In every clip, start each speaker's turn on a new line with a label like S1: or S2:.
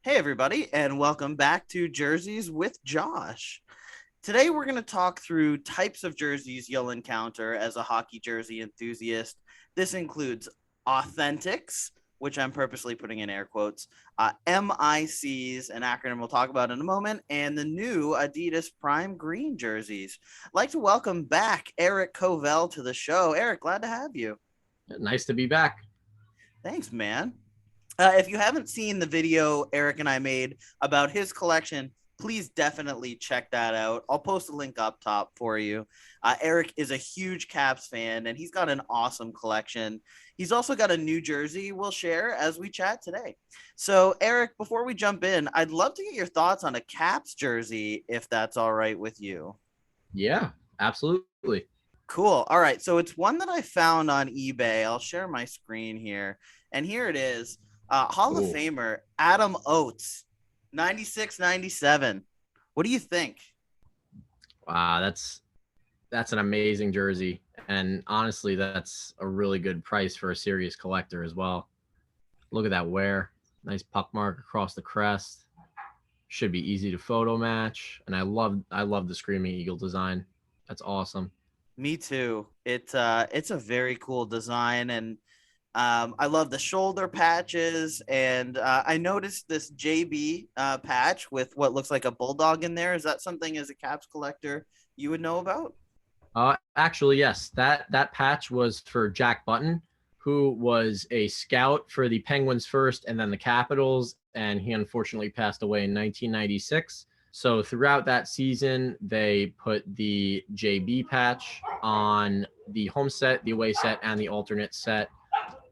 S1: Hey, everybody, and welcome back to Jerseys with Josh. Today, we're going to talk through types of jerseys you'll encounter as a hockey jersey enthusiast. This includes authentics, which I'm purposely putting in air quotes, MICs, an acronym we'll talk about in a moment, and the new Adidas Primegreen jerseys. I'd like to welcome back Eric Kovel to the show. Eric, glad to have you.
S2: Nice to be back.
S1: Thanks, man. If you haven't seen the video Eric and I made about his collection, please definitely check that out. I'll post a link up top for you. Eric is a huge Caps fan, and he's got an awesome collection. He's also got a new jersey we'll share as we chat today. So, Eric, before we jump in, I'd love to get your thoughts on a Caps jersey, if that's all right with you.
S2: Yeah, absolutely.
S1: Cool. All right. So it's one that I found on eBay. I'll share my screen here. And here it is. Hall of
S2: Cool.
S1: Famer Adam Oates, 96, 97. What do you think?
S2: Wow, that's an amazing jersey. And honestly, that's a really good price for a serious collector as well. Look at that wear. Nice puck mark across the crest. Should be easy to photo match. And I love the Screaming Eagle design. That's awesome.
S1: Me too. It's a very cool design, and I love the shoulder patches. And I noticed this JB patch with what looks like a bulldog in there. Is that something as a Caps collector you would know about?
S2: Actually, yes, that patch was for Jack Button, who was a scout for the Penguins first and then the Capitals, and he unfortunately passed away in 1996. So throughout that season, they put the JB patch on the home set, the away set, and the alternate set.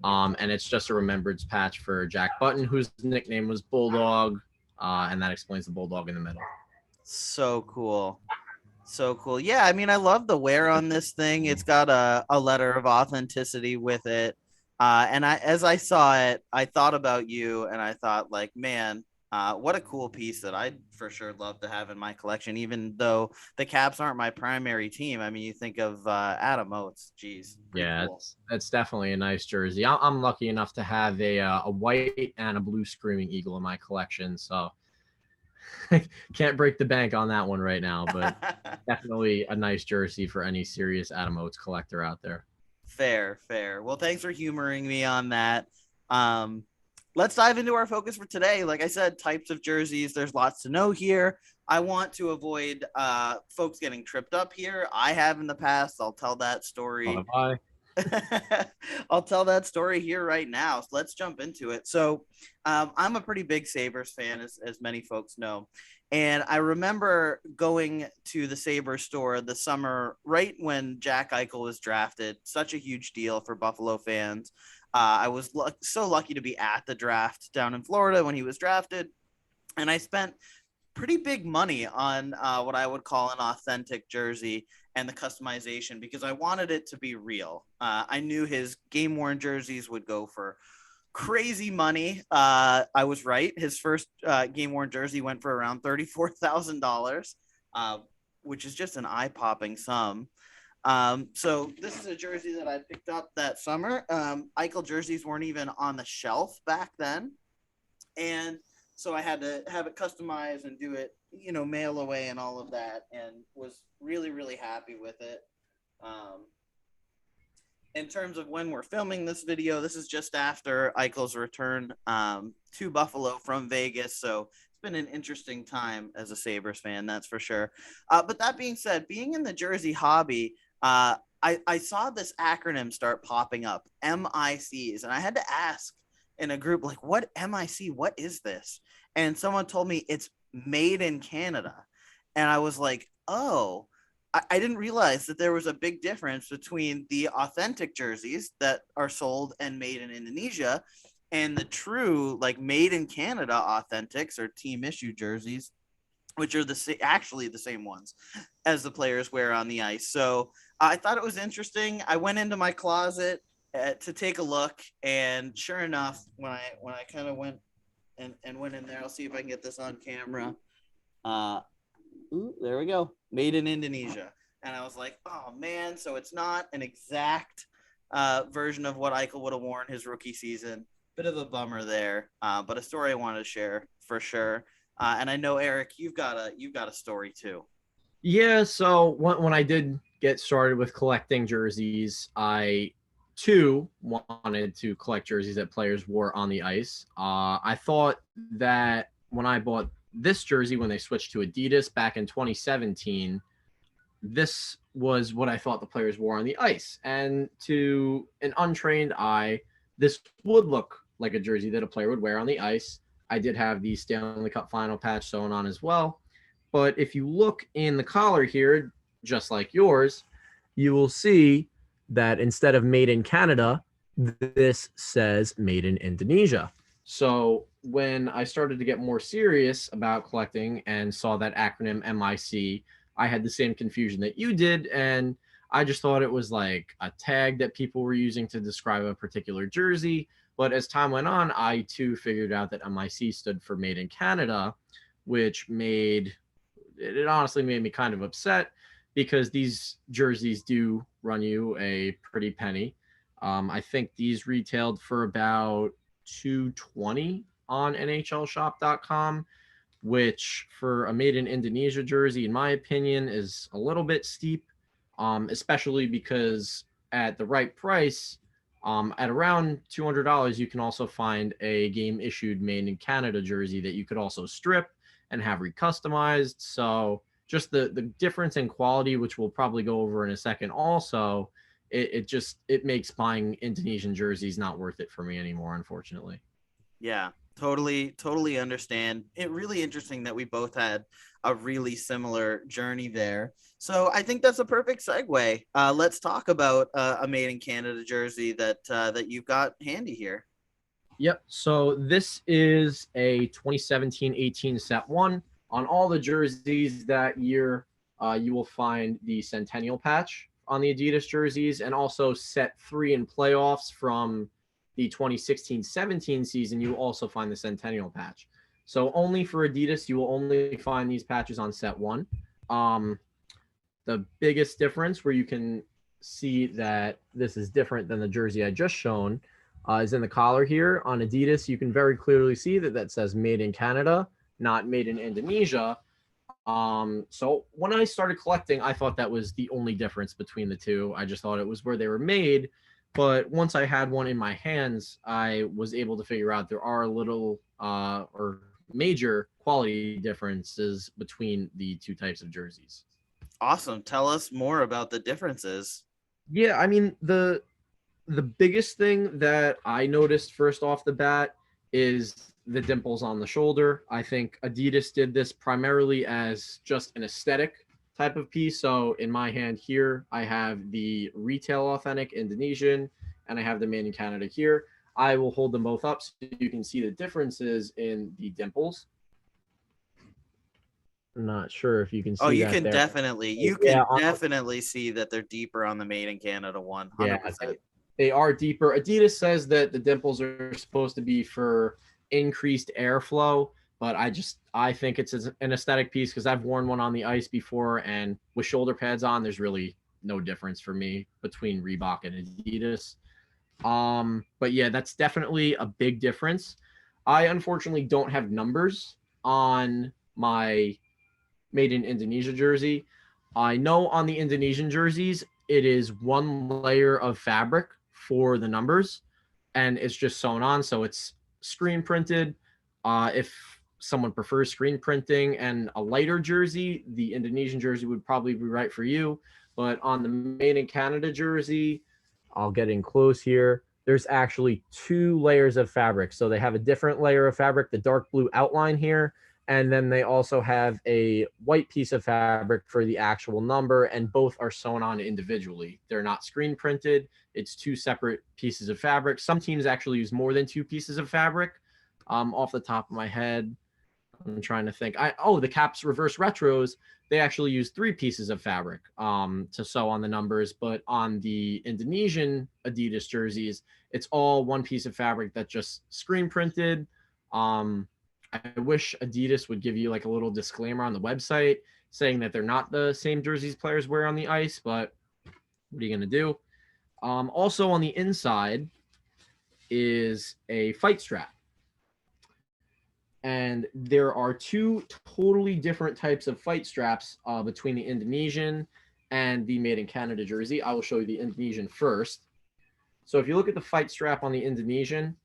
S2: And it's just a remembrance patch for Jack Button, whose nickname was Bulldog, and that explains the Bulldog in the middle.
S1: So cool. So cool. Yeah, I mean, I love the wear on this thing. It's got a letter of authenticity with it. And as I saw it, I thought about you and I thought, like, man, what a cool piece that I'd for sure love to have in my collection, even though the Caps aren't my primary team. I mean, you think of Adam Oates. Geez, pretty
S2: Yeah,
S1: cool.
S2: it's definitely a nice jersey. I'm lucky enough to have a white and a blue Screaming Eagle in my collection, so can't break the bank on that one right now. But definitely a nice jersey for any serious Adam Oates collector out there.
S1: Fair, fair. Well, thanks for humoring me on that. Um, let's dive into our focus for today. Like I said, types of jerseys. There's lots to know here. I want to avoid folks getting tripped up here. I have in the past. I'll tell that story.
S2: Bye.
S1: I'll tell that story here right now. So let's jump into it. So, I'm a pretty big Sabres fan, as many folks know. And I remember going to the Sabres store the summer right when Jack Eichel was drafted. Such a huge deal for Buffalo fans. I was so lucky to be at the draft down in Florida when he was drafted. And I spent pretty big money on what I would call an authentic jersey and the customization because I wanted it to be real. I knew his game worn jerseys would go for crazy money. I was right. His first game worn jersey went for around $34,000, which is just an eye popping sum. So this is a jersey that I picked up that summer. Eichel jerseys weren't even on the shelf back then. And so I had to have it customized and do it, mail away and all of that, and was really, really happy with it. Um, in terms of when we're filming this video, this is just after Eichel's return to Buffalo from Vegas. So it's been an interesting time as a Sabres fan, that's for sure. But that being said, being in the jersey hobby, I saw this acronym start popping up, MICs, and I had to ask in a group, like, what MIC? What is this? And someone told me it's made in Canada. And I was like, oh, I didn't realize that there was a big difference between the authentic jerseys that are sold and made in Indonesia and the true, like, made in Canada authentics or team issue jerseys, which are actually the same ones as the players wear on the ice. So I thought it was interesting. I went into my closet to take a look, and sure enough, when I kind of went and went in there, I'll see if I can get this on camera. There we go. Made in Indonesia. And I was like, oh, man. So it's not an exact version of what Eichel would have worn his rookie season, bit of a bummer there, but a story I wanted to share for sure. And I know Eric, you've got a story too.
S2: Yeah, so when I did get started with collecting jerseys, I too wanted to collect jerseys that players wore on the ice. I thought that when I bought this jersey when they switched to Adidas back in 2017, this was what I thought the players wore on the ice. And to an untrained eye, this would look like a jersey that a player would wear on the ice. I did have the Stanley Cup final patch sewn on as well. But if you look in the collar here, just like yours, you will see that instead of made in Canada, this says made in Indonesia. So when I started to get more serious about collecting and saw that acronym MIC, I had the same confusion that you did. And I just thought it was like a tag that people were using to describe a particular jersey. But as time went on, I too figured out that MIC stood for Made in Canada, which made it honestly made me kind of upset because these jerseys do run you a pretty penny. I think these retailed for about 220 on NHLshop.com, which for a made in Indonesia jersey, in my opinion, is a little bit steep, especially because at the right price, at around $200, you can also find a game issued made in Canada jersey that you could also strip and have recustomized. So just the difference in quality, which we'll probably go over in a second also, it makes buying Indonesian jerseys not worth it for me anymore, unfortunately.
S1: Yeah, totally understand. It really interesting that we both had a really similar journey there. So I think that's a perfect segue. Let's talk about a made in Canada jersey that you've got handy here.
S2: Yep. So this is a 2017-18 set one. On all the jerseys that year, you will find the Centennial patch on the Adidas jerseys, and also set three in playoffs from the 2016-17 season. You will also find the Centennial patch. So only for Adidas, you will only find these patches on set one. Um, the biggest difference where you can see that this is different than the jersey I just shown is in the collar here. On Adidas, you can very clearly see that says made in Canada, not made in Indonesia. So when I started collecting, I thought that was the only difference between the two. I just thought it was where they were made. But once I had one in my hands, I was able to figure out there are little or major quality differences between the two types of jerseys.
S1: Awesome. Tell us more about the differences.
S2: Yeah, I mean the biggest thing that I noticed first off the bat is the dimples on the shoulder. I think Adidas did this primarily as just an aesthetic type of piece. So in my hand here, I have the retail authentic Indonesian and I have the made in Canada here. I will hold them both up so you can see the differences in the dimples. I'm not sure if you can
S1: Oh,
S2: see that there.
S1: you
S2: Yeah,
S1: can definitely see that they're deeper on the made in Canada one,
S2: yeah,
S1: 100%.
S2: they are deeper. Adidas says that the dimples are supposed to be for increased airflow, but I think it's an aesthetic piece because I've worn one on the ice before, and with shoulder pads on, there's really no difference for me between Reebok and Adidas. But yeah, that's definitely a big difference. I unfortunately don't have numbers on my made in Indonesia jersey. I know on the Indonesian jerseys, it is one layer of fabric for the numbers and it's just sewn on. So it's screen printed. If someone prefers screen printing and a lighter jersey, the Indonesian jersey would probably be right for you. But on the made in Canada jersey, I'll get in close here. There's actually two layers of fabric. So they have a different layer of fabric, the dark blue outline here, and then they also have a white piece of fabric for the actual number, and both are sewn on individually. They're not screen printed. It's two separate pieces of fabric. Some teams actually use more than two pieces of fabric. Off the top of my head, I'm trying to think. The Caps reverse retros, they actually use three pieces of fabric to sew on the numbers, but on the Indonesian Adidas jerseys, it's all one piece of fabric that just screen printed. I wish Adidas would give you like a little disclaimer on the website saying that they're not the same jerseys players wear on the ice, but what are you going to do? Also on the inside, is a fight strap. And there are two totally different types of fight straps between the Indonesian and the made in Canada jersey. I will show you the Indonesian first. So if you look at the fight strap on the Indonesian,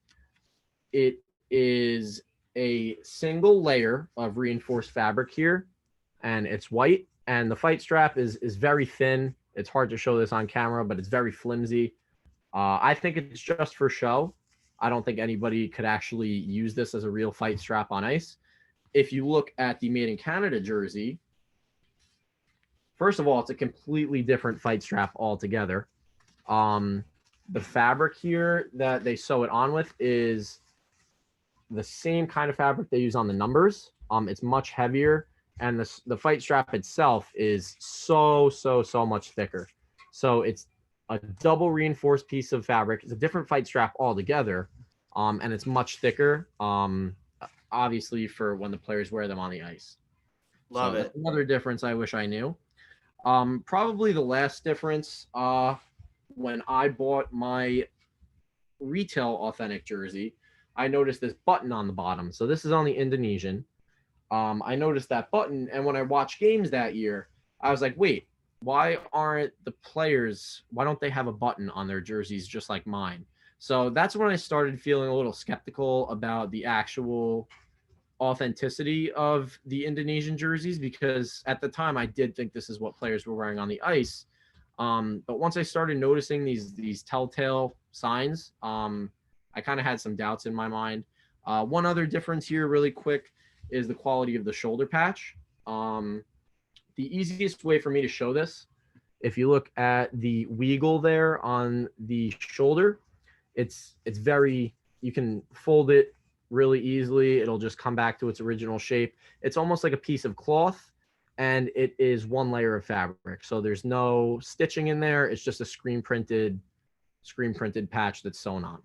S2: it is a single layer of reinforced fabric here, and it's white. And the fight strap is very thin. It's hard to show this on camera, but it's very flimsy. I think it's just for show. I don't think anybody could actually use this as a real fight strap on ice. If you look at the made in Canada jersey, first of all, it's a completely different fight strap altogether. The fabric here that they sew it on with is the same kind of fabric they use on the numbers. It's much heavier, and the fight strap itself is so much thicker. So it's a double reinforced piece of fabric. It's a different fight strap altogether, and it's much thicker, obviously, for when the players wear them on the ice.
S1: Love
S2: so
S1: it.
S2: That's another difference I wish I knew. Probably the last difference, when I bought my retail authentic jersey, I noticed this button on the bottom. So this is on the Indonesian. I noticed that button, and when I watched games that year, I was like, wait, why don't they have a button on their jerseys just like mine? So that's when I started feeling a little skeptical about the actual authenticity of the Indonesian jerseys, because at the time I did think this is what players were wearing on the ice. But once I started noticing these telltale signs, I kind of had some doubts in my mind. One other difference here, really quick, is the quality of the shoulder patch. The easiest way for me to show this, if you look at the Weagle there on the shoulder, it's very, you can fold it really easily. It'll just come back to its original shape. It's almost like a piece of cloth, and it is one layer of fabric. So there's no stitching in there. It's just a screen printed patch that's sewn on.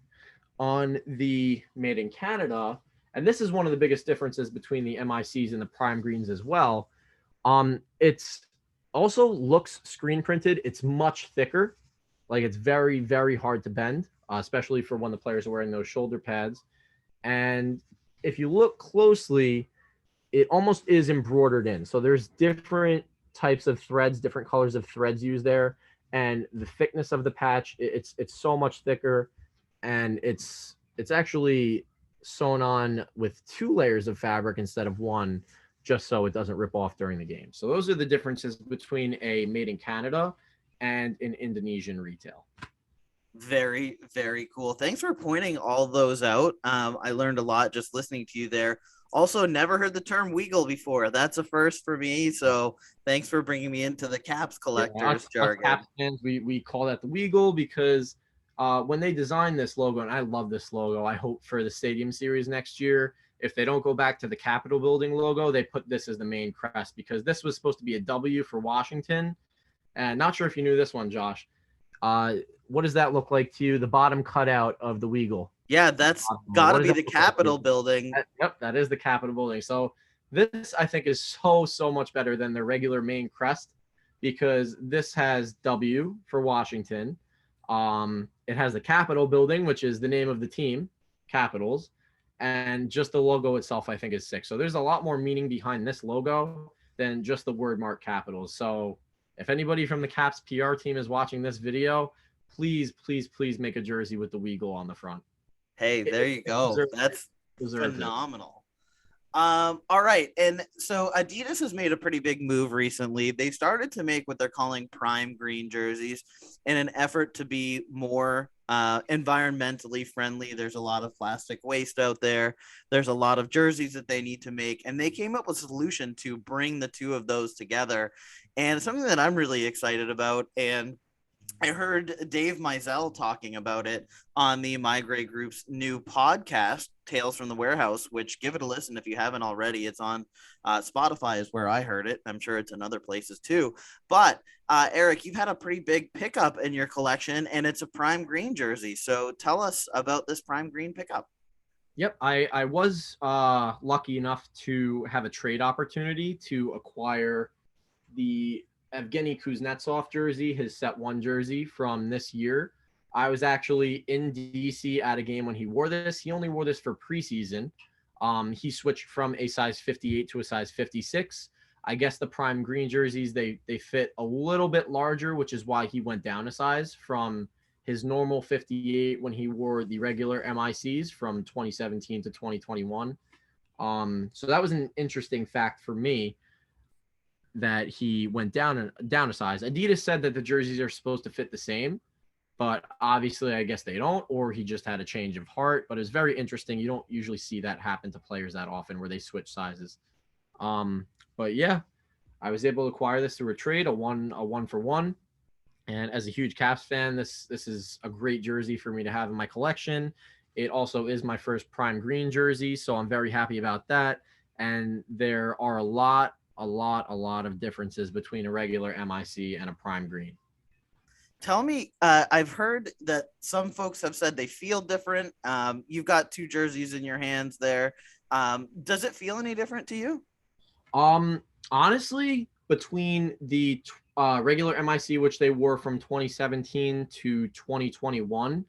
S2: On the made in Canada, and this is one of the biggest differences between the MICs and the prime greens as well. It's also looks screen printed. It's much thicker. Like, it's very, very hard to bend, especially for when the players are wearing those shoulder pads. And if you look closely, it almost is embroidered in. So there's different types of threads, different colors of threads used there. And the thickness of the patch, it's so much thicker. And it's actually sewn on with 2 layers of fabric instead of 1, just so it doesn't rip off during the game. So those are the differences between a made in Canada and an Indonesian retail.
S1: Very, very cool. Thanks for pointing all those out. I learned a lot just listening to you there. Also, never heard the term Weagle before. That's a first for me. So thanks for bringing me into the Caps collectors jargon.
S2: Caps fans, we call that the Weagle because when they designed this logo, and I love this logo, I hope for the Stadium Series next year, if they don't go back to the Capitol Building logo, they put this as the main crest, because this was supposed to be a W for Washington. And not sure if you knew this one, Josh. What does that look like to you? The bottom cutout of the Weagle.
S1: Yeah, that's got to be the Capitol Building.
S2: Yep, that is the Capitol Building. So this, I think, is so much better than the regular main crest, because this has W for Washington. It has the Capitol Building, which is the name of the team, Capitals, and just the logo itself, I think, is sick. So there's a lot more meaning behind this logo than just the word mark Capitals. So if anybody from the Caps PR team is watching this video, please make a jersey with the Weagle on the front.
S1: Hey, there you go. That's phenomenal. All right. And so Adidas has made a pretty big move recently. They started to make what they're calling prime green jerseys in an effort to be more environmentally friendly. There's a lot of plastic waste out there. There's a lot of jerseys that they need to make. And they came up with a solution to bring the two of those together. And it's something that I'm really excited about. And I heard Dave Mizell talking about it on the My Grey Group's new podcast, Tales from the Warehouse, which, give it a listen if you haven't already. It's on Spotify is where I heard it. I'm sure it's in other places too. But Eric, you've had a pretty big pickup in your collection, and it's a prime green jersey. So tell us about this prime green pickup.
S2: Yep, I was lucky enough to have a trade opportunity to acquire the Evgeny Kuznetsov jersey, his set 1 jersey from this year. I was actually in DC at a game when he wore this. He only wore this for preseason. He switched from a size 58 to a size 56. I guess the prime green jerseys, they fit a little bit larger, which is why he went down a size from his normal 58 when he wore the regular MICs from 2017 to 2021. So that was an interesting fact for me that he went down a size. Adidas said that the jerseys are supposed to fit the same, but obviously I guess they don't, or he just had a change of heart. But it's very interesting. You don't usually see that happen to players that often where they switch sizes. But yeah, I was able to acquire this through a trade, a one for one. And as a huge Caps fan, this is a great jersey for me to have in my collection. It also is my first prime green jersey, so I'm very happy about that. And there are a lot of differences between a regular MIC and a prime green.
S1: Tell me, I've heard that some folks have said they feel different. You've got two jerseys in your hands there. Does it feel any different to you?
S2: Honestly, between the regular MIC, which they wore from 2017 to 2021,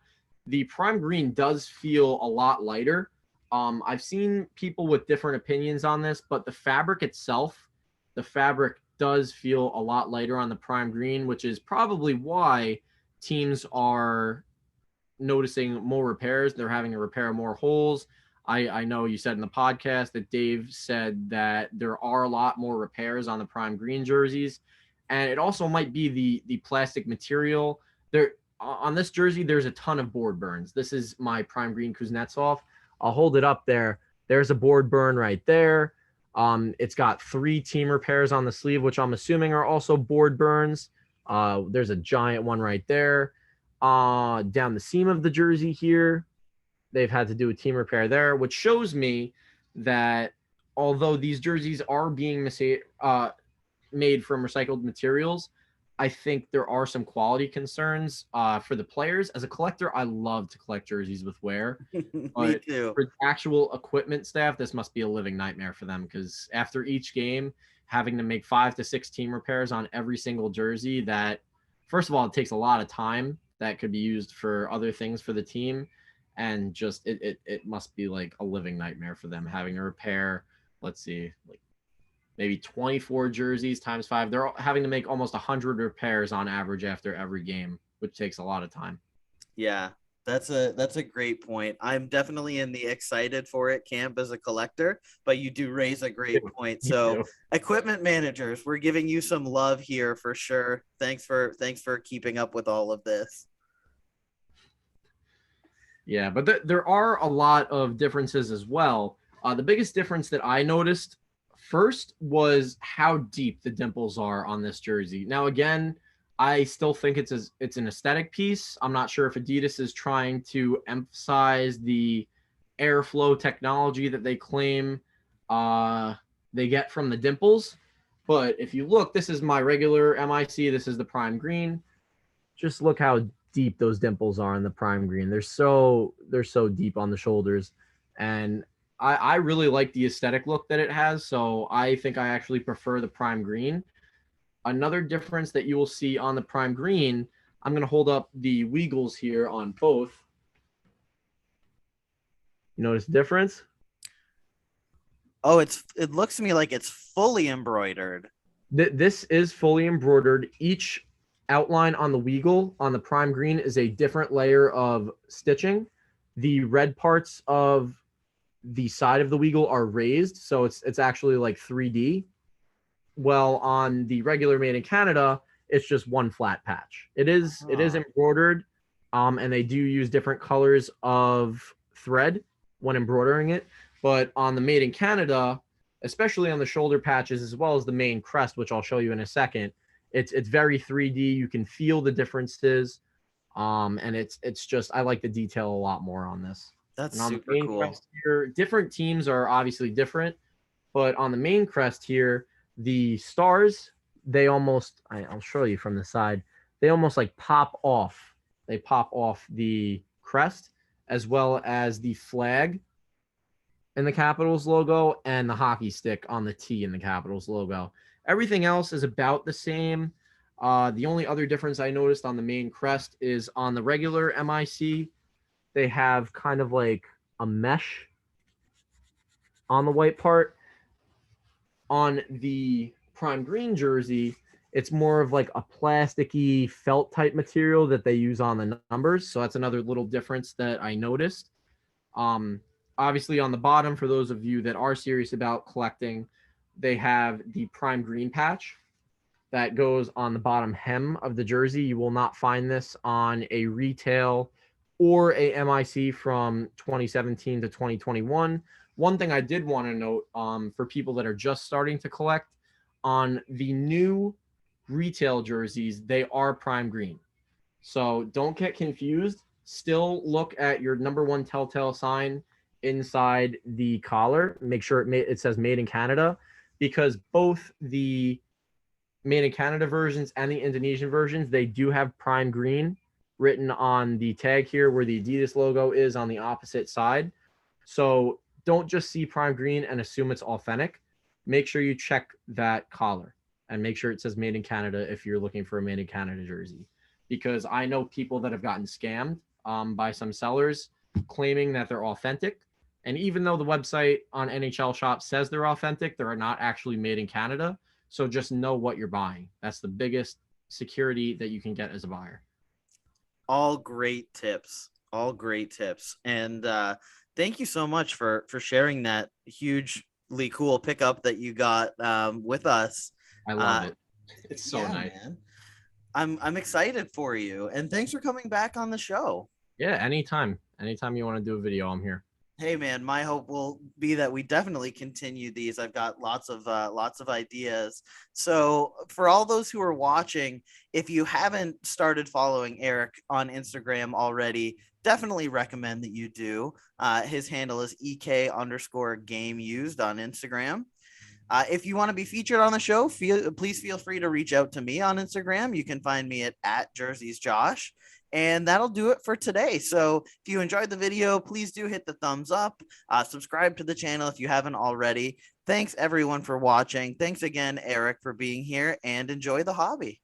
S2: the prime green does feel a lot lighter. I've seen people with different opinions on this, but the fabric itself, the fabric does feel a lot lighter on the prime green, which is probably why teams are noticing more repairs. They're having to repair more holes. I know you said in the podcast that Dave said that there are a lot more repairs on the prime green jerseys, and it also might be the plastic material. There on this jersey, there's a ton of board burns. This is my prime green Kuznetsov. I'll hold it up there. There's a board burn right there. It's got 3 team repairs on the sleeve, which I'm assuming are also board burns. There's a giant one right there. Down the seam of the jersey here, they've had to do a team repair there, which shows me that although these jerseys are being made from recycled materials, I think there are some quality concerns for the players. As a collector, I love to collect jerseys with wear.
S1: Me
S2: But
S1: too.
S2: for the actual equipment staff, this must be a living nightmare for them, because after each game, having to make 5 to 6 team repairs on every single jersey, that, first of all, it takes a lot of time that could be used for other things for the team. And just it must be like a living nightmare for them having to repair, let's see, like maybe 24 jerseys times 5. They're having to make almost 100 repairs on average after every game, which takes a lot of time.
S1: Yeah, that's a great point. I'm definitely in the excited for it camp as a collector, but you do raise a great point. So, equipment managers, we're giving you some love here for sure. Thanks for keeping up with all of this.
S2: Yeah, but there are a lot of differences as well. The biggest difference that I noticed first was how deep the dimples are on this jersey. Now, again, I still think it's an aesthetic piece. I'm not sure if Adidas is trying to emphasize the airflow technology that they claim they get from the dimples. But if you look, this is my regular MIC. This is the prime green. Just look how deep those dimples are in the prime green. They're so deep on the shoulders, and I really like the aesthetic look that it has. So I think I actually prefer the prime green. Another difference that you will see on the prime green, I'm going to hold up the Weagles here on both. You notice the difference?
S1: Oh, it looks to me like it's fully embroidered.
S2: This is fully embroidered. Each outline on the Weagle on the prime green is a different layer of stitching. The red parts of the side of the Weagle are raised, so it's actually like 3D. Well, on the regular made in Canada, it's just one flat patch. It is embroidered, and they do use different colors of thread when embroidering it. But on the made in Canada, especially on the shoulder patches as well as the main crest, which I'll show you in a second, it's very 3D. You can feel the differences, and it's just, I like the detail a lot more on this.
S1: That's
S2: and on
S1: super
S2: the main
S1: cool.
S2: crest here, different teams are obviously different, but on the main crest here, the stars, they almost, I'll show you from the side, they almost like pop off. They pop off the crest, as well as the flag in the Capitals logo and the hockey stick on the T in the Capitals logo. Everything else is about the same. The only other difference I noticed on the main crest is on the regular MIC, they have kind of like a mesh on the white part. On the prime green jersey, it's more of like a plasticky felt type material that they use on the numbers. So that's another little difference that I noticed. Um, Obviously, on the bottom, for those of you that are serious about collecting, they have the prime green patch that goes on the bottom hem of the jersey. You will not find this on a retail or a MIC from 2017 to 2021. One thing I did want to note, for people that are just starting to collect, on the new retail jerseys, they are prime green. So don't get confused. Still look at your number one telltale sign inside the collar. Make sure it says made in Canada, because both the made in Canada versions and the Indonesian versions, they do have prime green written on the tag here where the Adidas logo is on the opposite side. So don't just see prime green and assume it's authentic. Make sure you check that collar and make sure it says made in Canada if you're looking for a made in Canada jersey. Because I know people that have gotten scammed by some sellers claiming that they're authentic. And even though the website on NHL Shop says they're authentic, they're not actually made in Canada. So just know what you're buying. That's the biggest security that you can get as a buyer.
S1: All great tips. All great tips. And thank you so much for sharing that hugely cool pickup that you got with us.
S2: I love it. It's so nice.
S1: Man. I'm excited for you, and thanks for coming back on the show.
S2: Yeah, anytime. Anytime you want to do a video, I'm here.
S1: Hey man, my hope will be that we definitely continue these. I've got lots of ideas. So for all those who are watching, if you haven't started following Eric on Instagram already, definitely recommend that you do. His handle is EK_game used on Instagram. If you want to be featured on the show, please feel free to reach out to me on Instagram. You can find me at JerseysJosh. And that'll do it for today. So if you enjoyed the video, please do hit the thumbs up. Subscribe to the channel if you haven't already. Thanks everyone for watching. Thanks again, Eric, for being here, and enjoy the hobby.